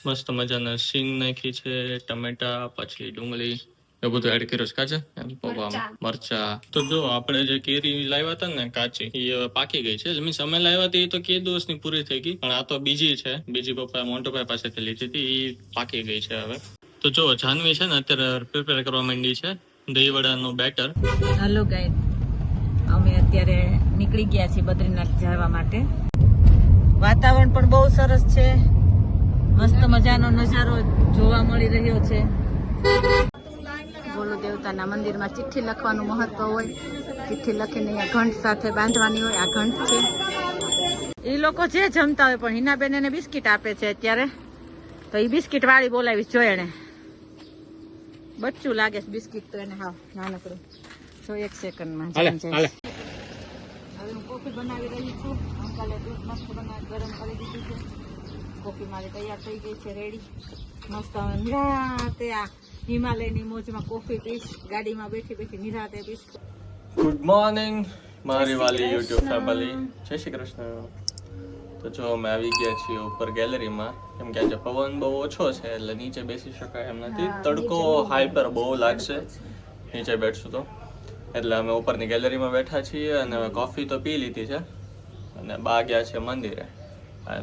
મસ્ત મજાના સિંગ નાખી છે, ટમેટા, પછી ડુંગળી એ બધું એડ કર્યું છે કાચે એમ પૌવામાં, મરચા. તો જો આપણે જે કેરી લાવ્યા હતા ને કાચી એ હવે પાકી ગઈ છે. મીન્સ અમે લાવ્યા હતી એ તો કે દિવસની પૂરી થઈ ગઈ, પણ આ તો બીજી છે, બીજી પપ્પા મોન્ટુભાઈ પાસેથી લીધી હતી, એ પાકી ગઈ છે હવે. તો જો જાનવી છે ને અત્યારે પ્રિપેર કરવા માંડી છે દહીં વડાનું બેટર. હેલો ગાઈડ, અમે અત્યારે નીકળી ગયા છીએ બદ્રીનાથ જવા માટે. વાતાવરણ પણ બહુ સરસ છે, મસ્ત મજાનો નજારો જોવા મળી રહ્યો છે. બોલો દેવતાના મંદિરમાં ચિઠ્ઠી લખવાનું મહત્વ હોય, ચિઠ્ઠી લખીને અહીંયા ઘંટ સાથે બાંધવાની હોય. આ ઘંટ છે. એ લોકો જે જમતા હોય પણ હિનાબેન એને બિસ્કિટ આપે છે અત્યારે, તો એ બિસ્કિટ વાળી બોલાવીશ જો એને. બચ્ચું લાગે છે બિસ્કિટ તો એને. હા નાનકડું જો 1 સેકન્ડમાં હવે હું કોફી બનાવી રહી છું. અંકલે દૂધ મસ્ત બનાવી ગરમ કરી દીધું છે. કોફી મારી તૈયાર થઈ ગઈ છે, રેડી. મસ્ત નિરાતે આ હિમાલયની મોજમાં કોફી પીશ, ગાડીમાં બેઠી બેઠી નિરાતે પીશ. ગુડ મોર્નિંગ મારી વાલી યુટ્યુબ ફેમિલી, જય શ્રી કૃષ્ણ. તો જો અમે આવી ગયા છીએ ઉપર ગેલેરીમાં, કેમ કે આજે પવન બહુ ઓછો છે એટલે નીચે બેસી શકાય એમ નથી. તડકો હાઈપર બહુ લાગશે નીચે બેઠશું તો, એટલે અમે ઉપરની ગેલેરીમાં બેઠા છીએ. અને કોફી તો પી લીધી છે અને બા ગયા છે મંદિરે.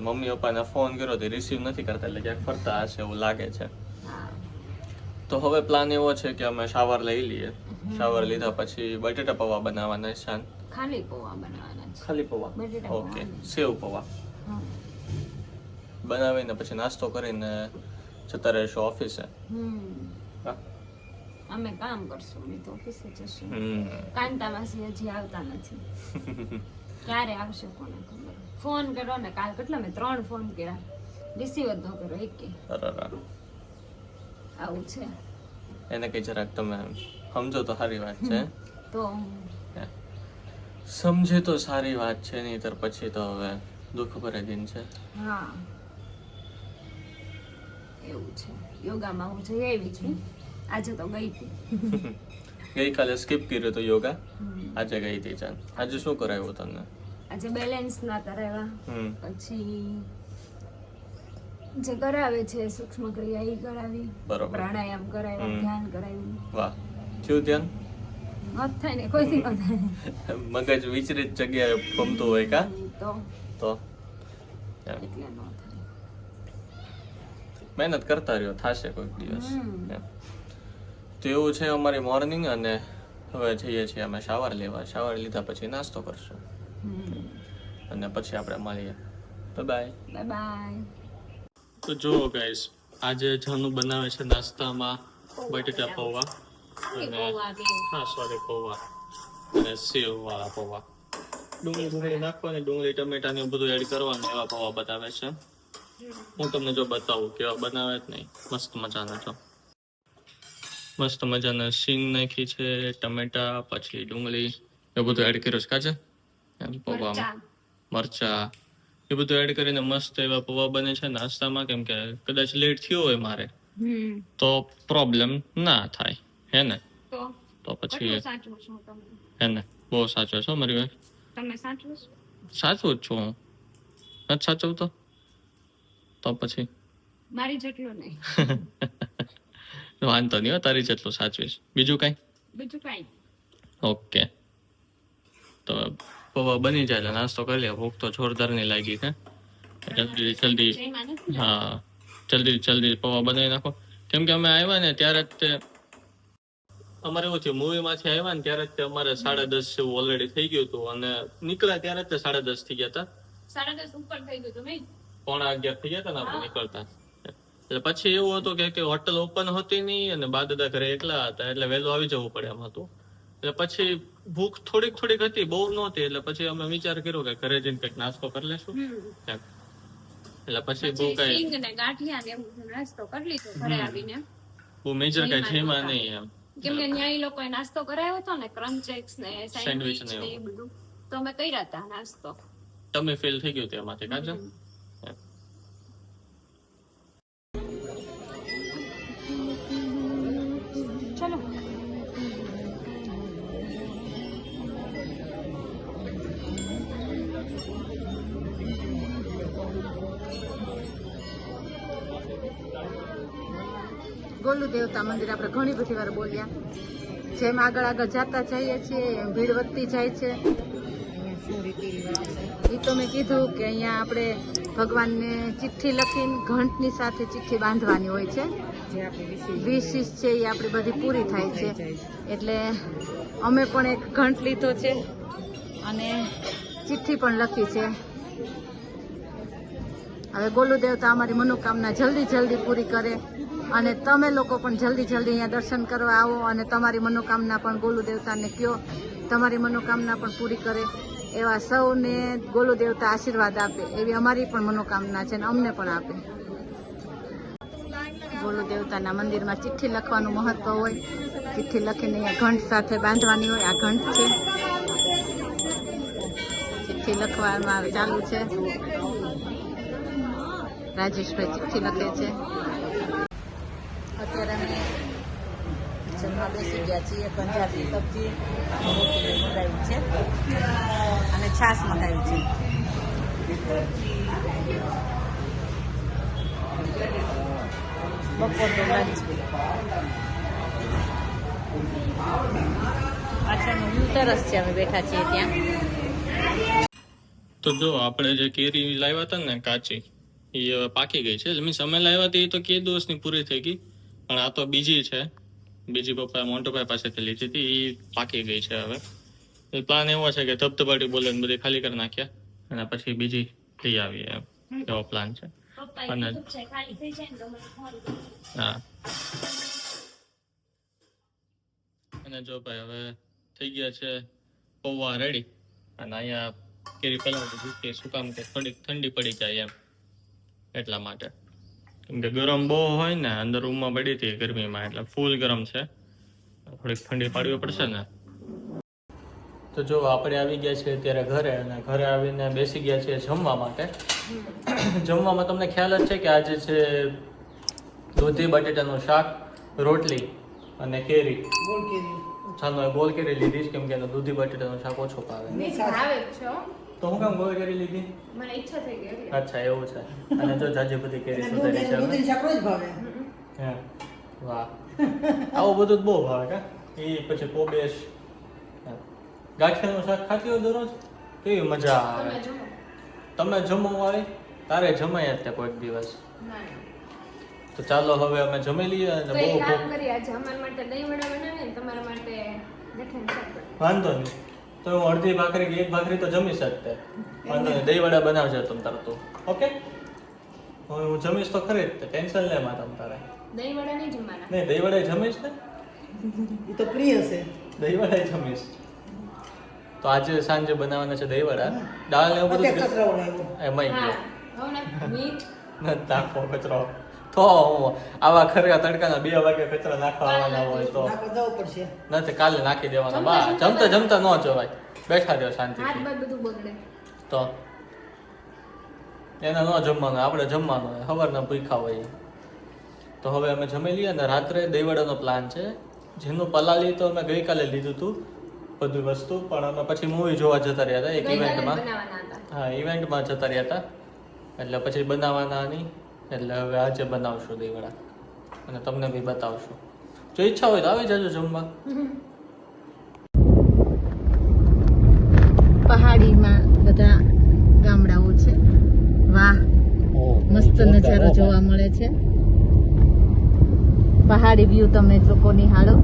મમ્મી પપ્પાને ફોન કર્યો તો રિસીવ નથી કરતા, એટલે ક્યાંક ફરતા હશે એવું લાગે છે. તો હવે પ્લાન એવો છે કે અમે શાવર લઈ લઈએ. શાવર લીધા પછી બટેટા પૌવા બનાવવાના છે. ખાલી પૌવા બનાવવાના છે. ખાલી પૌવા, ઓકે. સેવ પૌવા બનાવીને પછી નાસ્તો કરીને જતા રહેશું ઓફિસે. અમે કામ કરશું, અમે તો ઓફિસે જશું. કાંતા માસી હજી આવતા નથી. ક્યારે આવશે કોને ખબર. ફોન કર્યો ને કાલ કેટલા મેં 3 ફોન કર્યા, રિસીવ જ ન કર્યો એકે. આવું છે. એને કઈ જરાક તમે સમજો તો સારી વાત છે. તો સમજે તો સારી વાત છે, નહીતર પછી તો હવે દુઃખ ભરે દિન છે. હા એવું છે. યોગામાં હું જઈ આવી છું, આજે તો ગઈ હતી. ગઈકાલે સ્કીપ કર્યો તો યોગા, આજે ગઈ હતી. ચાલ આજે શું કરાવ્યું તમને? આજે બેલેન્સ ના કરાવ્યા, પછી જે કરાવે છે સૂક્ષ્મ ક્રિયા એ કરાવી, પ્રાણાયામ કરાવ્યા, ધ્યાન કરાવ્યું. વાહ, શું ધ્યાન? મત થાય ને કોઈ થી ન થાય. મગજ વિચરિત જગ્યાએ ફમતું હોય કા? તો એટલે ન થાય. મહેનત કરતા રહ્યો, થશે કોઈક દિવસ. તો એવું છે અમારી મોર્નિંગ. અને હવે જઈએ છીએ અમે શાવર લેવા. શાવર લીધા પછી નાસ્તો કરશું અને પછી આપણે મળીએ. Bye bye. તો જુઓ ગાઈસ, આજે જાનુ બનાવે છે નાસ્તામાં બટેટા પૌવા અને પૌવા અને સેવ વાળા પૌવા. ડુંગળી નાખવાની, ડુંગળી ટમેટા ને બધું એડ કરવાનું, એવા પૌવા બનાવે છે. હું તમને જો બતાવું કેવા બનાવે જ નહીં. મસ્ત મજાના જો મસ્ત મજાના સિંગ નાખી છે, ટમેટા, પછી ડુંગળી એ બધું એડ કર્યું છે કાચે એમ પૌવામાં, મરચા એ બધું એડ કરીને મસ્ત એવા પૌવા બને છે નાસ્તામાં. કેમ કે કદાચ લેટ થયો હોય મારે તો પ્રોબ્લેમ ના થાય, હે ને? તો પછી હે ને, બહુ સાચો છો મારી વાત. તમે સાચું જ છું હું, નથી સાચવતો તો પછી મારી જેટલું નહીં. વાંધો નહીં, તારી જેટલું સાચવીશ. બીજું કઈ? ઓકે. તો પૌવા બની જાય એટલે નાસ્તો કરી લે. ભૂખ તો જોરદાર ની લાગી છે. જલ્દી હા, જલ્દી પૌવા બનાવી નાખો. કેમ કે અમે આવ્યા ને ત્યારે જ તે અમારે એવું થયું, મૂવી માંથી આવ્યા ને ત્યારે જ તે અમારે 10:30 જેવું ઓલરેડી થઈ ગયું હતું. અને નીકળ્યા ત્યારે જ તે 10:30 થઈ ગયા હતા. 10:30 ઉપર થઈ ગયું હતું. 11:45 થઈ ગયા હતા ને આપણે નીકળતા. એટલે પછી એવું હતું કે હોટલ ઓપન હતી નહીં અને બા દાદા ઘરે એકલા હતા, એટલે વહેલું આવી જવું પડે એમ હતું. એટલે પછી ભૂખ થોડીક હતી, બહુ નહોતી. એટલે પછી અમે વિચાર કર્યો કે ઘરે જઈને કંઈક નાસ્તો કરી લેશું. એટલે પછી બહુ કઈ નાસ્તો કરી લીધો ઘરે આવીને. બહુ મેજર કઈ થઈમાં નહીં એમ. કેમ કે ન્યાય લોકોએ નાસ્તો કરાયો હતો ને, ક્રન્ચેક્સ ને સેન્ડવિચ ને એ બધું, તો અમે કર્યા હતા નાસ્તો. તમે ફીલ થઈ ગયું તેમાંથી કાજો. ચલો ગોલુ દેવતા મંદિર આપણે ઘણી બધી વાર બોલ્યા. જેમ આગળ આગળ જતા જઈએ છીએ એમ ભીડ વધતી જાય છે. એ તો મેં કીધું કે અહીંયા આપણે ભગવાનને ચિઠ્ઠી લખીને ઘંટની સાથે ચિઠ્ઠી બાંધવાની હોય છે. વિશિષ છે એ આપણી બધી પૂરી થાય છે. એટલે અમે પણ એક ઘંટ લીધો છે અને ચિઠ્ઠી પણ લખી છે. હવે ગોલુ દેવતા અમારી મનોકામના જલ્દી જલ્દી પૂરી કરે અને તમે લોકો પણ જલ્દી જલ્દી અહીંયા દર્શન કરવા આવો અને તમારી મનોકામના પણ ગોલુ દેવતાને કહો, તમારી મનોકામના પણ પૂરી કરે. એવા સૌને ગોલુ દેવતા આશીર્વાદ આપે એવી અમારી પણ મનોકામના છે અને અમને પણ આપે. ગોલુ દેવતાના મંદિરમાં ચિઠ્ઠી લખવાનું મહત્વ હોય. ચિઠ્ઠી લખીને અહીંયા ઘંટ સાથે બાંધવાની હોય. આ ઘંટ છે, ચિઠ્ઠી લખવામાં ચાલુ છે. રાજેશભાઈ ચિઠ્ઠી લખે છે. અત્યારે અમે જમવા બેસી ગયા છીએ. પંજાબી સબ્જી રોટલી મંગાવી છે અને છાશ મંગાવી છે. બપોરનું લંચ. પાછળનું વ્યૂ સરસ છે. અમે બેઠા છીએ ત્યાં. તો જો આપણે જે કેરી લાવ્યા હતા ને કાચી, એ હવે પાકી ગઈ છે. મીન્સ અમે લાવ્યા હતી એ તો કે દિવસની પૂરી થઈ ગઈ, પણ આ તો બીજી છે. બીજી પપ્પા મોન્ટોભાઈ પાસેથી લીધી હતી, એ પાકી ગઈ છે. હવે પ્લાન એવો છે કે ધબધબાટી બોલે બધી ખાલી કરી નાખ્યા અને પછી બીજી લઈ આવીએ, એમ એવો પ્લાન છે. અને હા, અને જો ભાઈ હવે થઈ ગયા છે પૌવા રેડી. અને અહીંયા કેરી પહેલા કે શું કામ કે થોડીક ઠંડી પડી જાય એમ, એટલા માટે. કેમ કે ગરમ બહુ હોય ને, અંદર રૂમમાં પડી હતી ગરમીમાં, એટલે ફૂલ ગરમ છે. થોડીક ઠંડી પાડવી પડશે ને. તો જો આપણે આવી ગયા છીએ અત્યારે ઘરે, અને ઘરે આવીને બેસી ગયા છીએ જમવા માટે. જમવામાં તમને ખ્યાલ જ છે કે આજે છે દૂધી બટેટાનું શાક, રોટલી અને કેરી. ચાલો ગોલ કેરી લીધી કેમ કે દૂધી બટેટાનું શાક ઓછું ભાવે. તો હું કામ ગોલ કેરી લીધી? મને ઈચ્છા થઈ ગઈ. અચ્છા એવું છે. અને જો જાજી બધી કેરી સુધારી છે. દૂધી શાક રોજ ભાવે. હા, વાહ, આવું બધું જ બહુ ભાવે કા. એ પછી પોબેશ ગાંઠિયાનું શાક ખાતી હોય દરરોજ, કેવી મજા આવે. તમે જમો વાળી, તારે જમાય જ તે કોઈક દિવસ. તો ચાલો હવે અમે જમી લઈએ. અને બહુ કામ કરી, આજે અમારા માટે દહીં વડા બનાવીએ ને તમારા માટે ગઠિયાનું શાક બનાવીએ. વાંધો નહીં, તો હું અડધી ભાખરી કે એક ભાખરી તો જમી શકતે. વાંધો નહીં, દહીં વડા બનાવશે તમ તાર તું. ઓકે, હું જમીશ તો ખરી જ, ટેન્શન લે માં તમ તારે. દહીં વડા નહીં જમવાના. નહીં, દહીં વડા જમીશ ને, એ તો પ્રિય છે. દહીં વડા જમીશ. તો આજે સાંજે બનાવવાના છે દહીં વડા. દાળ ને એવું બધું કચરો બનાવ્યો. એમાં ગયો હવે ને મીઠ નથી નાખવો કચરો. તો હું આવા ખરેખર તડકાના 2 વાગે કચરા નાખવાના હોય તો નાખવા જવું પડશે. નથી, કાલે નાખી દેવાના. બા જમતા જમતા ન જવાય, બેઠા રહ્યો શાંતિથી. હાથ બાદ બધું બગડે. તો એને ન જમવાનું, આપણે જમવાનું હોય. સવારના ભૂખ્યા હોય. તો હવે અમે જમી લઈએ. અને રાત્રે દહીંવડાનો પ્લાન છે. જેનું પલાળી તો અમે ગઈકાલે લીધું હતું બધું વસ્તુ, પણ અમે પછી મૂવી જોવા જતા રહ્યા હતા એક ઇવેન્ટમાં. બનાવવાના હતા. હા, ઇવેન્ટમાં જતા રહ્યા હતા, એટલે પછી બનાવવાના નહીં. એટલે હવે આજે બનાવશું દહીંવડા અને તમને બી બતાવશું. જો ઈચ્છા હોય તો આવી જજો જમવા. પહાડીમાં બધા ગામડાઓ છે. વાહ, મસ્ત નજારો જોવા મળે છે. પહાડી વ્યૂ તમે લોકો નિહાળો.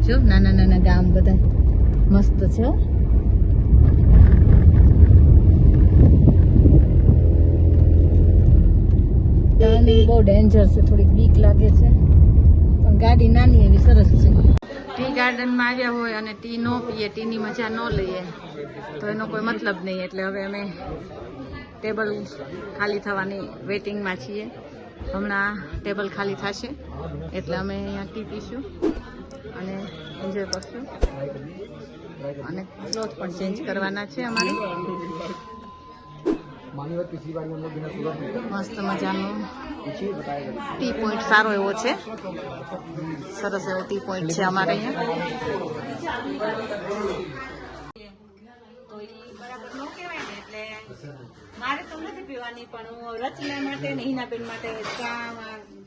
જો નાના નાના ગામ બધા મસ્ત છે. ટર્નિંગ બહુ ડેન્જર છે, થોડીક બીક લાગે છે, પણ ગાડી નાની એવી સરસ છે. ટી ગાર્ડનમાં આવ્યા હોય અને ટી ન પીએ, ટીની મજા ન લઈએ તો એનો કોઈ મતલબ નહીં. એટલે હવે અમે ટેબલ ખાલી થવાની વેઇટિંગમાં છીએ. હમણાં ટેબલ ખાલી થશે એટલે અમે અહીંયા ટી પીશું અને એન્જોય કરશું. અને ક્લોથ પણ ચેન્જ કરવાના છે અમારે. મસ્ત મજાનો ટી પોઈન્ટ સારો એવો છે, સરસ એવો ટી પોઈન્ટ છે અમારે અહીંયા. તો એ બરાબર ન કહેવાય ને, એટલે મારે તો નથી પીવાની, પણ હું રચના માટે ને હિનાબેન માટે ચા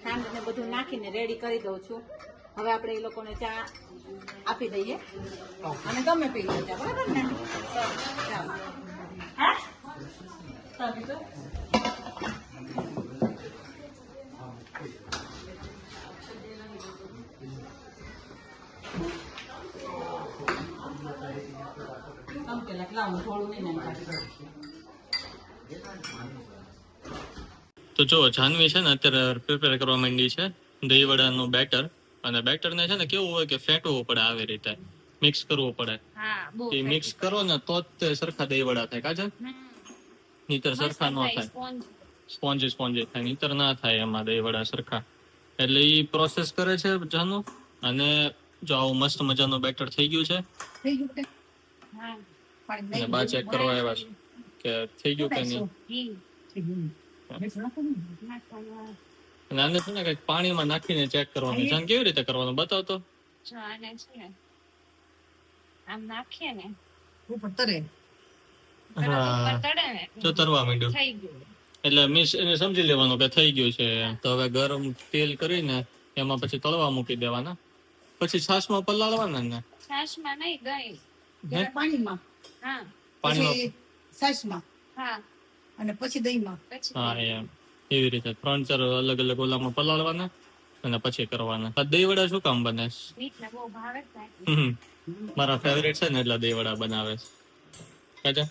ખાંડ ને બધું નાખીને રેડી કરી દઉં છું. હવે આપણે એ લોકોને ચા આપી દઈએ અને તમે પી લો ચા, બરાબર ને? ચાલો. હા? ચા પીધો? તો જો જાનવી છે ને અત્યારે પ્રિપેર કરવા માંડી છે દહીંવડાનું બેટર. અને બેટર ને છે ને કેવું હોય કે ફેટવું પડે, આવી રીતે મિક્સ કરવું પડે. એ મિક્સ કરો ને તો જ તે સરખા દહીંવડા થાય. કાજલ, નહીતર સરખા ન થાય, સ્પોન્જી થાય, નહીતર ના થાય એમાં દહીંવડા સરખા. એટલે એ પ્રોસેસ કરે છે જાનુ. અને જો આવું મસ્ત મજાનું બેટર થઈ ગયું છે. અને બા ચેક કરવા આવ્યા છે કે થઈ ગયું કે નહીં. અને આને છે ને કઈક પાણીમાં નાખીને ચેક કરવાનું. જાન કેવી રીતે કરવાનું બતાવતો. જો આને છે ને આમ નાખીએ ને ઉપર તરે. હા, તળે ને જો તરવા માંડ્યું થઈ ગયું. એટલે મીસ એને સમજી લેવાનું કે થઈ ગયું છે. તો હવે ગરમ તેલ કરીને એમાં પછી તળવા મૂકી દેવાના. પછી છાશમાં પલાળવાના ને. છાશમાં નહીં, દહીં. પાણીમાં. હા પાણીમાં. પછી છાશમાં. હા અને પછી દહીંમાં. પછી હા એમ એવી રીતે 3-4 અલગ અલગ ઓલામાં પલાળવાના અને પછી કરવાના. આ દહીંવડા શું કામ બને? મીઠને બહુ ભાવે જ થાય. મારા ફેવરેટ છે ને એટલે દહીંવડા બનાવે છે.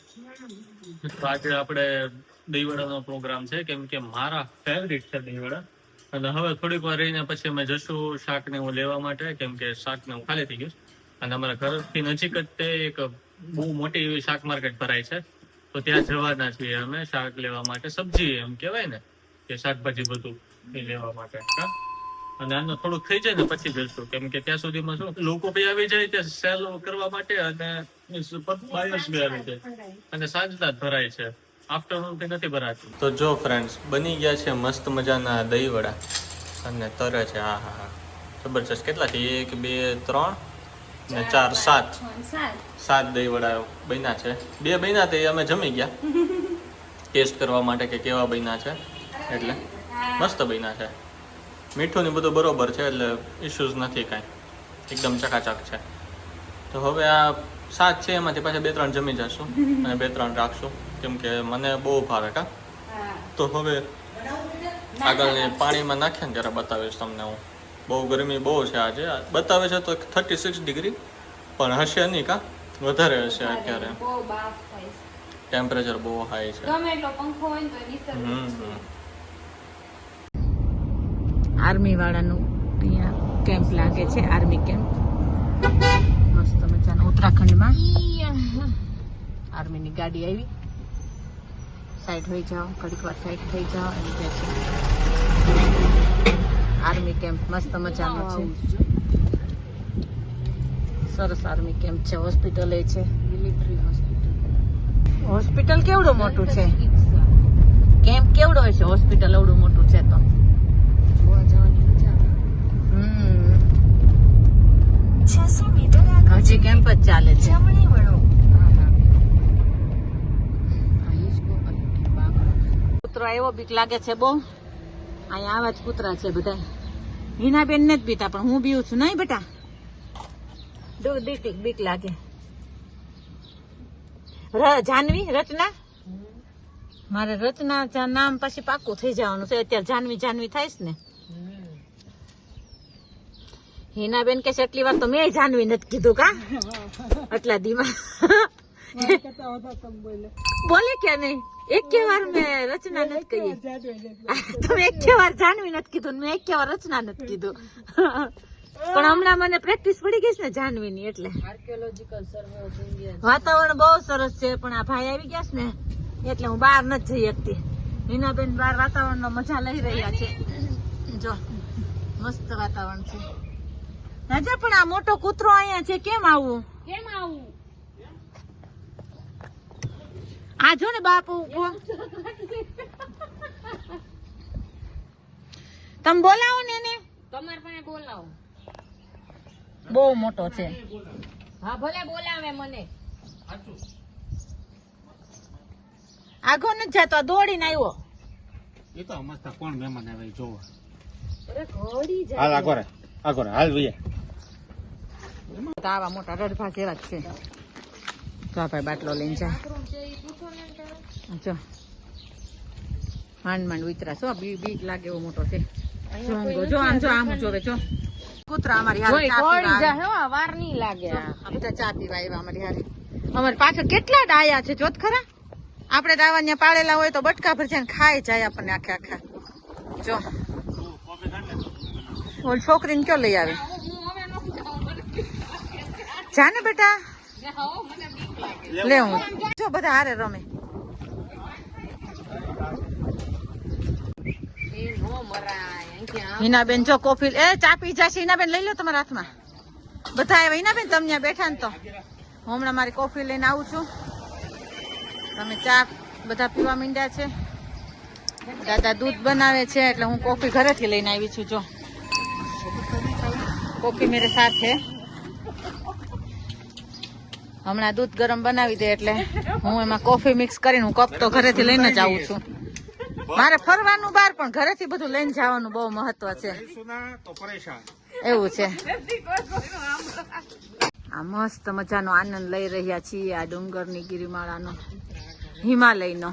તો આજે આપણે દહીંવડાનો પ્રોગ્રામ છે કેમ કે મારા ફેવરેટ છે દહીંવડા. અને હવે થોડીક વાર રહીને પછી અમે જશું શાક ને હું લેવા માટે, કેમ કે શાક ને હું ખાલી થઈ ગયું. અને અમારા ઘરથી નજીક જ તે એક બહુ મોટી એવી શાક માર્કેટ ભરાય છે, તો ત્યાં જવાના છીએ અમે શાક લેવા માટે. સબ્જી એમ કેવાય ને કે શાકભાજી બધું એ લેવા માટે. અને આનું થોડુંક થઈ જાય ને પછી જશું, કેમ કે ત્યાં સુધીમાં શું લોકો બી આવી જાય ત્યાં સેલ કરવા માટે અને બાયર્સ બી આવી જાય અને સાંજના જ ભરાય છે, આફ્ટરનૂન થી નથી ભરાતું. તો જો ફ્રેન્ડ્સ બની ગયા છે મસ્ત મજાના દહીંવડા અને તરે છે. હા હા હા જબરજસ્ત. કેટલા છે? 1 2 3 ને 4 7 દહીંવડા બન્યા છે. 2 બન્યા તે અમે જમી ગયા ટેસ્ટ કરવા માટે કે કેવા બન્યા છે. એટલે મસ્ત બન્યા છે. મીઠું ને બધું બરોબર છે, એટલે ઇશ્યુઝ નથી કાંઈ, એકદમ ચકાચક છે. તો હવે આ 7 છે એમાંથી પાછા 2-3 જમી જશું અને 2-3 રાખશું, કેમ કે મને બહુ ભાવે. કા તો હવે આગળની પાણીમાં નાખીએ ને ત્યારે બતાવીશ તમને હું. બહુ ગરમી બહુ છે આજે. બતાવે છે તો 36 ડિગ્રી, પણ હશે નહીં. કા વધારે હશે અત્યારે, બહુ બાફ થાય છે. ટેમ્પરેચર બહુ હાઈ છે. ગમે એટલો પંખો હોય ને તો નીતર આર્મી વાળાનું અહીંયા કેમ્પ લાગે છે, આર્મી કેમ્પ મસ્ત મજાનો ઉત્તરાખંડમાં. આર્મીની ગાડી આવી. સાઈડ હોઈ જાઓ, ઘડીક વાર સાઈડ થઈ જાઓ એમ કે છે. આર્મી કેમ્પ મસ્ત મજાનો છે, સરસ આર્મી કેમ્પ છે. હોસ્પિટલ એ છે, મિલિટરી હોસ્પિટલ. હોસ્પિટલ કેવડું મોટું છે, કેમ્પ કેવડો હોય છે, હોસ્પિટલ એવડું મોટું છે. તો હજી કેમ્પ જ ચાલે છે. કૂતરો આવ્યો, બીક લાગે છે બહુ. અહીંયા આવા જ કૂતરા છે બધા. હિનાબેન ને જ બીતા, પણ હું બીવું છું. નહીં બેટા, બીક લાગે. જાનવી, રચના, મારે રચના નામ પછી પાક્કું થઈ જવાનું છે. અત્યારે જાનવી જાનવી થાયશ ને. હિનાબેન કે એટલી વાર તો મેં જાનવી નથી કીધું. કા આટલા દીવા બોલે કે નહીં? એક વાર મેં રચના નથી કહી. તમે એક વાર જાનવી નથી કીધું, મેં એક વાર રચના નથી કીધું. પણ હમણાં મને પ્રેક્ટિસ પડી ગઈ છે ને જાનવીની, એટલે. Archaeological survey of India. વાતાવરણ બહુ સરસ છે, પણ આ ભાઈ આવી ગયા છે ને એટલે હું બહાર નથી જઈ શકતી. હિનાબેન બહાર વાતાવરણનો મજા લઈ રહ્યા છે. જો મસ્ત વાતાવરણ છે. રાજા, પણ આ મોટો કૂતરો અહીંયા છે, કેમ આવું? આ જો ને બાપુ ઉભો. તમે બોલાવો ને એને. તમારે પાસે બોલાવો. બહુ મોટો છે. હા ભલે બોલાવે મને. આગો નથી જતો, દોડીને આવ્યો. એ તો મસ્ત કોણ મહેમાન આવે જોવા. હાલ હાલ ભૈયા. તો આવા મોટા રડભા જેવા જ છે. તો આ ભાઈ બાટલો લઈને જાય. જો માંડ માંડ ઉતરા છો, બીક લાગે એવો મોટો છે. જો આમ જોવે જો કૂતરા અમારી હારે ચા પીવા વાર નહીં લાગે. આમ તો ચા પીવા આવ્યા અમારી હારે. અમારી પાછળ કેટલા ડાયા છે જોત ખરા. આપણે દાવા ત્યાં પાળેલા હોય તો બટકા ભર જાય ખાઈ જાય આપણને આખા. જો ઓલ છોકરીને કયો લઈ આવે. જા ને બેટા, લે હું જો બધા હારે રમે. હિનાબેન જો કોફી ચા પી જશે. હિનાબેન લઈ લો તમારા હાથમાં. બધા આવ્યા હિનાબેન, તમે ત્યાં બેઠા ને તો હું હમણાં મારી કોફી લઈને આવું છું. તમે ચા બધા પીવા માંડ્યા છે. દાદા દૂધ બનાવે છે એટલે હું કોફી ઘરેથી લઈને આવી છું. જો કોફી મેરે સાથ હે. હમણાં દૂધ ગરમ બનાવી દે એટલે હું એમાં કોફી મિક્સ કરીને હું કપ તો ઘરેથી લઈને જ આવું છું. મારે ફરવાનું બહાર પણ ઘરેથી બધું લઈને જવાનું બહુ મહત્વ છે. એવું છે. આ મસ્ત મજાનો આનંદ લઈ રહ્યા છીએ. આ ડુંગરની ગિરિમાળાનો, હિમાલયનો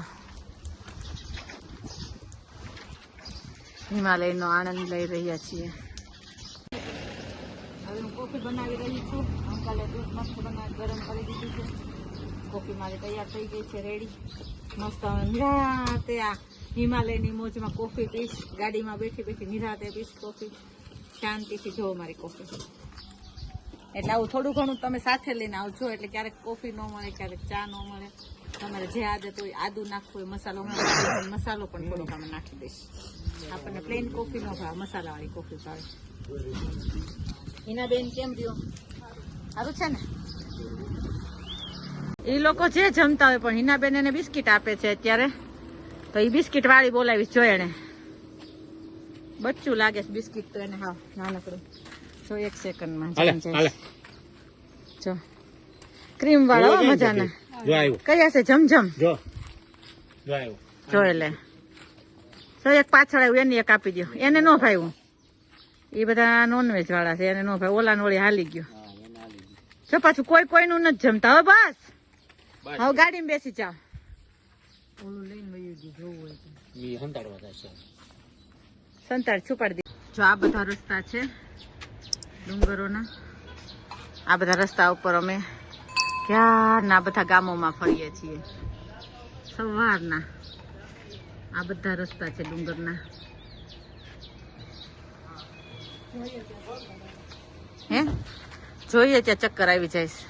આનંદ લઈ રહ્યા છીએ. હવે હું કોફી બનાવી રહી છું. અંકલે દૂધ મસ્ત બનાવી ગરમ કરી દીધું છે. કોફી મારી તૈયાર થઈ ગઈ છે, રેડી. મસ્ત નિરાતે આ હિમાલયની મોજમાં કોફી પીશ. ગાડીમાં બેઠી નિરાતે પીશ કોફી, શાંતિથી. જોવો મારી કોફી. એટલે આવું થોડું ઘણું તમે સાથે લઈને આવજો. એટલે ક્યારેક કોફી ન મળે, ક્યારેક ચા ન મળે. તમારે જે આદત હોય, આદુ નાખવું હોય, મસાલો પણ થોડોક અમે નાખી દઈશ. આપણને પ્લેન કોફી ન ભાવે, મસાલાવાળી કોફી ભાવે. હિનાબેન કેમ રહ્યો? સારું છે ને? એ લોકો જે જમતા હોય પણ હિનાબેન એને બિસ્કિટ આપે છે અત્યારે. તો એ બિસ્કિટ વાળી બોલાવીશ. જો એને બચ્ચું લાગે છે બિસ્કિટ તો એને. હા નાનકડું. જો 1 સેકન્ડમાં જો ક્રીમ વાળા મજાના કયા છે. જમજમ જો એટલે તો એક પાછળ આવ્યું એને એક આપી દો. એને ન ભાવ્યું. એ બધા નોનવેજ વાળા છે, એને ન ભાઈ. ઓલા ને ઓળી હાલી ગયો. જો પાછું કોઈનું નથી જમતા. હવે બસ હવે ગાડીમાં બેસી જાઓ. ઓલું લઈને જોવું હોય સંતાડ છુપાડી દે. જો આ બધા રસ્તા છે ડુંગરોના. આ બધા રસ્તા ઉપર અમે ક્યારના બધા ગામોમાં ફરીએ છીએ. સવારના આ બધા રસ્તા છે ડુંગરના. હે જોઈએ ત્યાં ચક્કર આવી જાય.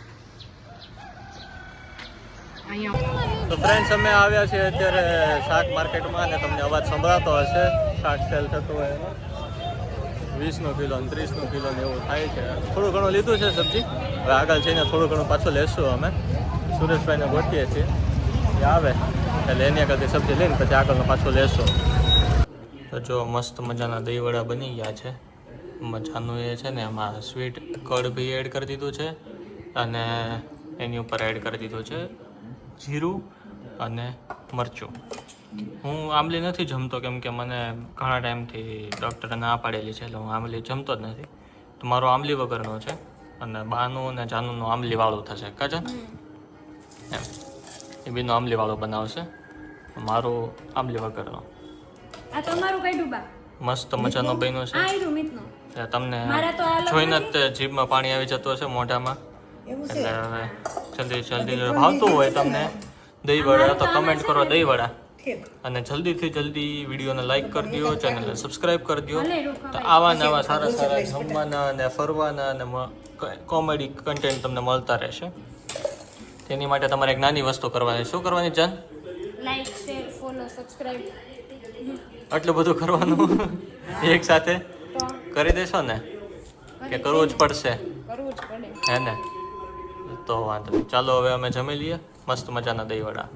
તો ફ્રેન્ડ્સ અમે આવ્યા છીએ અત્યારે શાક માર્કેટમાં અને તમને અવાજ સંભળાતો હશે. શાક સેલ થતું હોય એમાં 20નો કિલો અને 30નો કિલો ને એવું થાય છે. થોડું ઘણું લીધું છે સબ્જી. હવે આગળ જઈને થોડું ઘણું પાછું લેશું અમે. સુરેશભાઈને ગોઠીએ છીએ, એ આવે એટલે એની આગળથી સબ્જી લઈને પછી આગળનો પાછું લેશું. તો જો મસ્ત મજાના દહીંવડા બની ગયા છે. મજાનું એ છે ને એમાં સ્વીટ કડ બી એડ કરી દીધું છે અને એની ઉપર એડ કરી દીધું છે જીરું અને મરચું. હું આંબલી નથી જમતો કેમ કે મને ઘણા ટાઈમથી ડૉક્ટરે ના પાડેલી છે એટલે હું આંબલી જમતો જ નથી. તો મારો આંબલી વગરનો છે અને બાનું અને જાનુનું આંબલીવાળું થશે. કાજન એમ એ બીનું આંબલીવાળું બનાવશે, મારું આંબલી વગરનો. આ તમારું કઈ ડૂબા મસ્ત મજાનો બન્યો છે. આ ઈરું મિતનો તમને જોઈને જ જીભમાં પાણી આવી જતું હશે, મોઢામાં. એટલે હવે જલ્દી ભાવતું હોય તમને દહીં વડા તો કમેન્ટ કરો દહીં વડા. અને જલ્દીથી જલ્દી વિડીયોને લાઈક કરી દો, ચેનલને સબસ્ક્રાઈબ કરી દો. તો આવા નવા સારા જમવાના અને ફરવાના અને કોમેડી કન્ટેન્ટ તમને મળતા રહેશે. તેની માટે તમારે એક નાની વસ્તુ કરવાની. શું કરવાની જાન? Like, share, follow, subscribe. આટલું બધું કરવાનું એક સાથે કરી દેશો ને કે કરવું જ પડશે? કરવું જ પડે હે ને? તો વાંધો નહીં. ચાલો હવે અમે જમી લઈએ મસ્ત મજાના દહીં વડા.